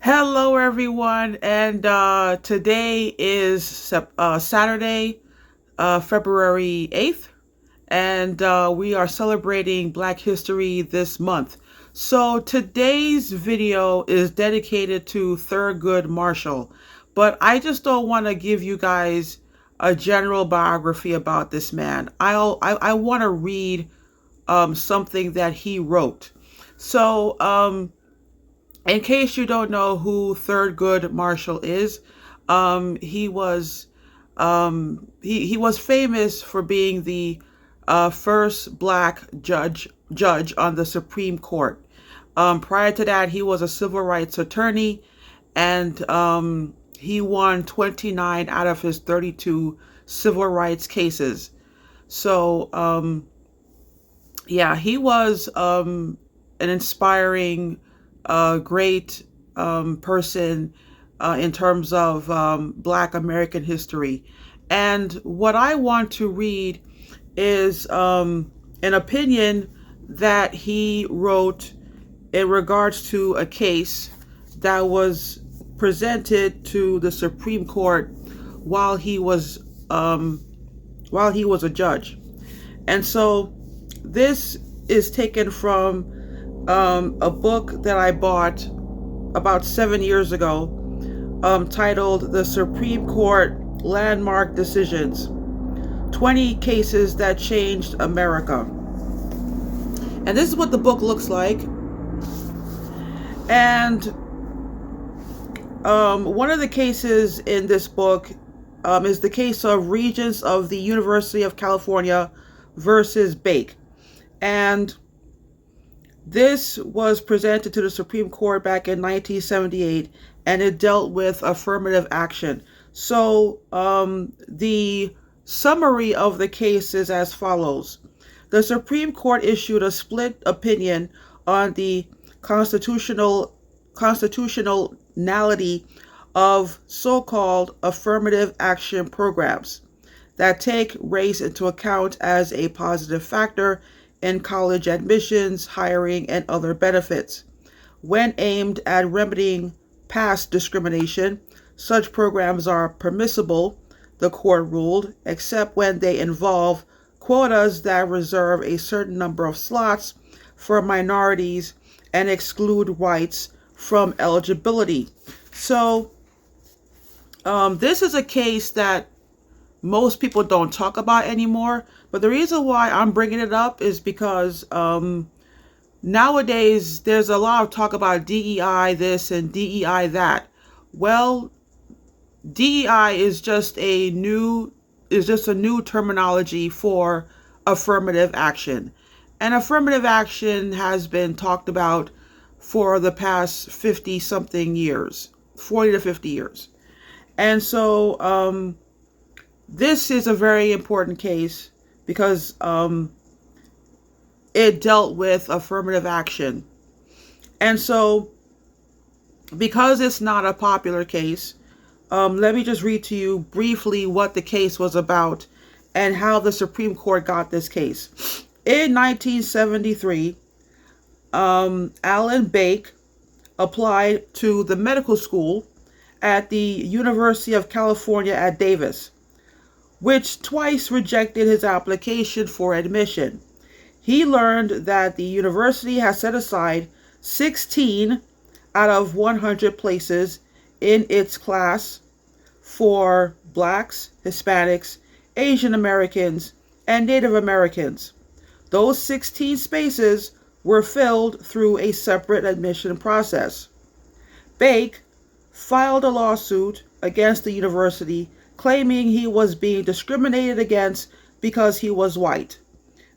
Hello, everyone, and today is Saturday, February 8th, and we are celebrating Black History this month. So today's video is dedicated to Thurgood Marshall, but I just don't want to give you guys a general biography about this man. I want to read something that he wrote. So, in case you don't know who Thurgood Marshall is, he was he was famous for being the first black judge on the Supreme Court. Prior to that, he was a civil rights attorney, and he won 29 out of his 32 civil rights cases. So yeah, he was an inspiring, great person in terms of Black American history. And what I want to read is an opinion that he wrote in regards to a case that was presented to the Supreme Court while he was a judge. And so this is taken from a book that I bought about 7 years ago, titled The Supreme Court Landmark Decisions 20 Cases That Changed America. And this is what the book looks like. And one of the cases in this book is the case of Regents of the University of California versus Bake. And this was presented to the Supreme Court back in 1978, and it dealt with affirmative action. So the summary of the case is as follows. The Supreme Court issued a split opinion on the constitutionality of so-called affirmative action programs that take race into account as a positive factor in college admissions, hiring, and other benefits. When aimed at remedying past discrimination, such programs are permissible, the court ruled, except when they involve quotas that reserve a certain number of slots for minorities and exclude whites from eligibility. So this is a case that most people don't talk about anymore. But the reason why I'm bringing it up is because nowadays there's a lot of talk about DEI this and DEI that. Well, DEI is just a new terminology for affirmative action. And affirmative action has been talked about for the past 50 something years, 40 to 50 years. And so this is a very important case because it dealt with affirmative action. And so because it's not a popular case, let me just read to you briefly what the case was about and how the Supreme Court got this case. In 1973, Alan Bake applied to the medical school at the University of California at Davis, which twice rejected his application for admission. He learned that the university has set aside 16 out of 100 places in its class for Blacks, Hispanics, Asian Americans, and Native Americans. Those 16 spaces were filled through a separate admission process. Bake filed a lawsuit against the university claiming he was being discriminated against because he was white.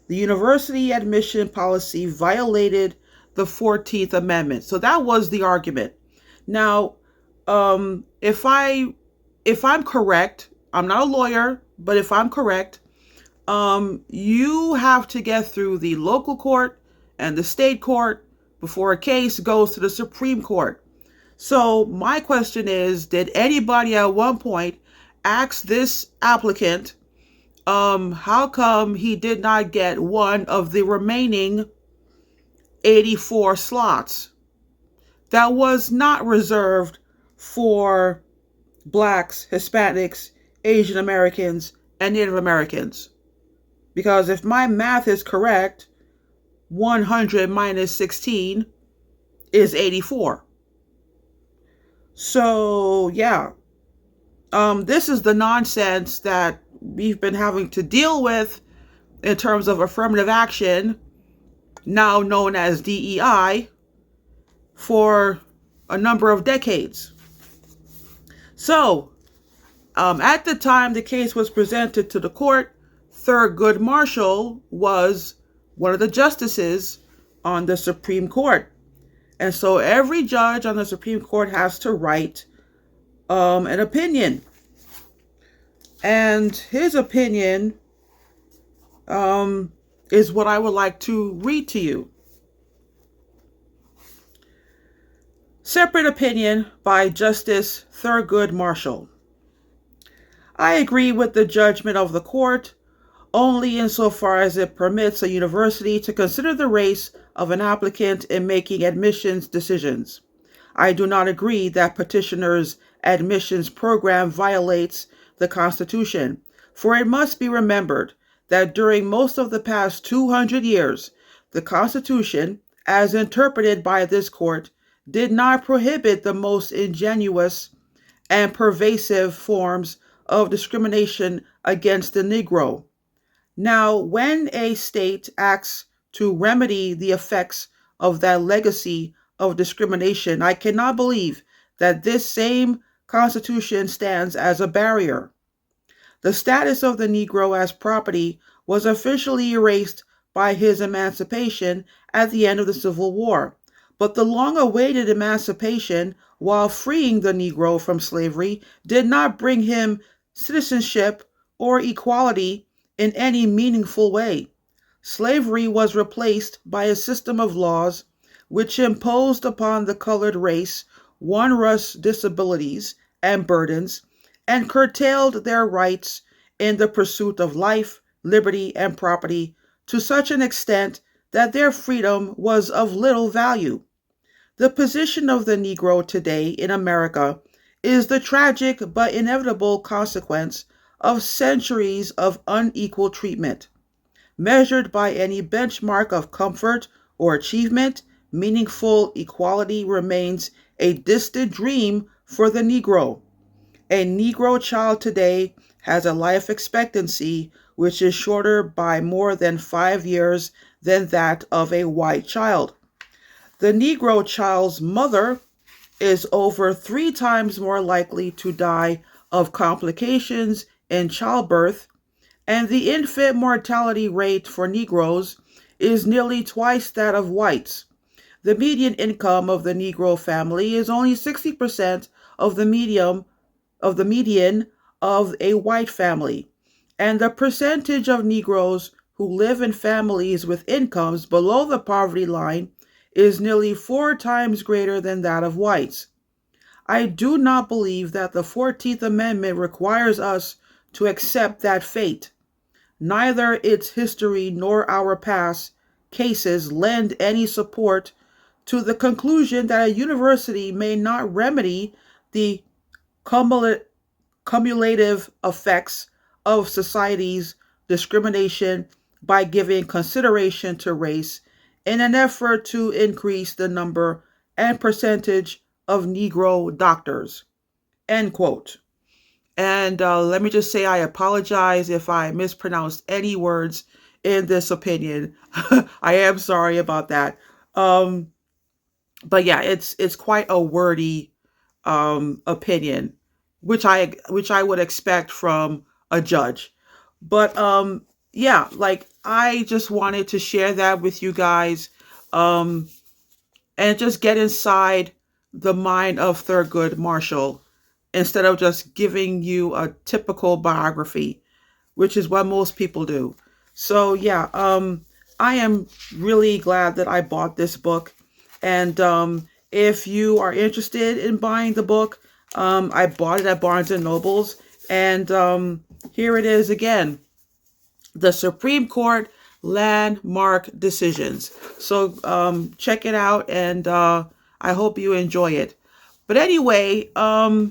The university admission policy violated the 14th Amendment. So that was the argument. Now, if I'm correct, I'm not a lawyer, but if I'm correct, you have to get through the local court and the state court before a case goes to the Supreme Court. So my question is, did anybody at one point ask this applicant how come he did not get one of the remaining 84 slots? that was not reserved for blacks, Hispanics, Asian Americans, and Native Americans. Because if my math is correct, 100 minus 16 is 84. So, yeah. This is the nonsense that we've been having to deal with in terms of affirmative action, now known as DEI, for a number of decades. So, at the time the case was presented to the court, Thurgood Marshall was one of the justices on the Supreme Court. And so every judge on the Supreme Court has to write an opinion. And his opinion is what I would like to read to you. Separate opinion by Justice Thurgood Marshall. I agree with the judgment of the court only insofar as it permits a university to consider the race of an applicant in making admissions decisions. I do not agree that petitioner's admissions program violates the Constitution, for it must be remembered that during most of the past 200 years, the Constitution, as interpreted by this court, did not prohibit the most ingenuous and pervasive forms of discrimination against the Negro. Now, when a state acts to remedy the effects of that legacy of discrimination, I cannot believe that this same Constitution stands as a barrier. The status of the Negro as property was officially erased by his emancipation at the end of the Civil War. But the long-awaited emancipation, while freeing the Negro from slavery, did not bring him citizenship or equality in any meaningful way. Slavery was replaced by a system of laws which imposed upon the colored race onerous disabilities and burdens, and curtailed their rights in the pursuit of life, liberty, and property to such an extent that their freedom was of little value. The position of the Negro today in America is the tragic but inevitable consequence of centuries of unequal treatment. Measured by any benchmark of comfort or achievement, meaningful equality remains a distant dream for the Negro. A Negro child today has a life expectancy which is shorter by more than 5 years than that of a white child. The Negro child's mother is over 3 times more likely to die of complications in childbirth, and the infant mortality rate for Negroes is nearly twice that of whites. The median income of the Negro family is only 60% of the median of a white family, and the percentage of Negroes who live in families with incomes below the poverty line is nearly 4 times greater than that of whites. I do not believe that the 14th Amendment requires us to accept that fate. Neither its history nor our past cases lend any support to the conclusion that a university may not remedy the cumulative effects of society's discrimination by giving consideration to race in an effort to increase the number and percentage of Negro doctors. End quote. And let me just say I apologize if I mispronounced any words in this opinion. I am sorry about that. But yeah, it's quite a wordy opinion, which I would expect from a judge. But yeah, like I just wanted to share that with you guys, and just get inside the mind of Thurgood Marshall instead of just giving you a typical biography, which is what most people do. So yeah, I am really glad that I bought this book. And if you are interested in buying the book, I bought it at Barnes & Noble's. And here it is again, the Supreme Court Landmark Decisions. So check it out. And I I hope you enjoy it. But anyway, so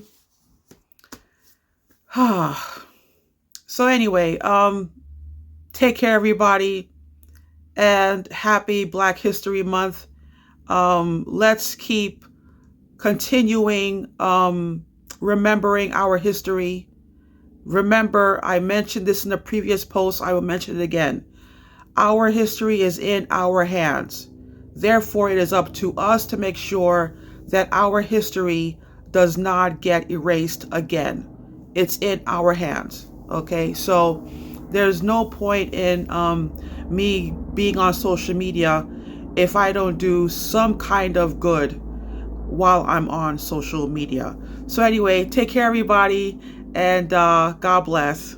anyway, take care, everybody, and happy Black History Month. Let's keep continuing remembering our history. Remember, I mentioned this in the previous post. I will mention it again. Our history is in our hands. Therefore, it is up to us to make sure that our history does not get erased again. It's in our hands. Okay, so there's no point in me being on social media if I don't do some kind of good while I'm on social media. So anyway, take care, everybody, and God bless.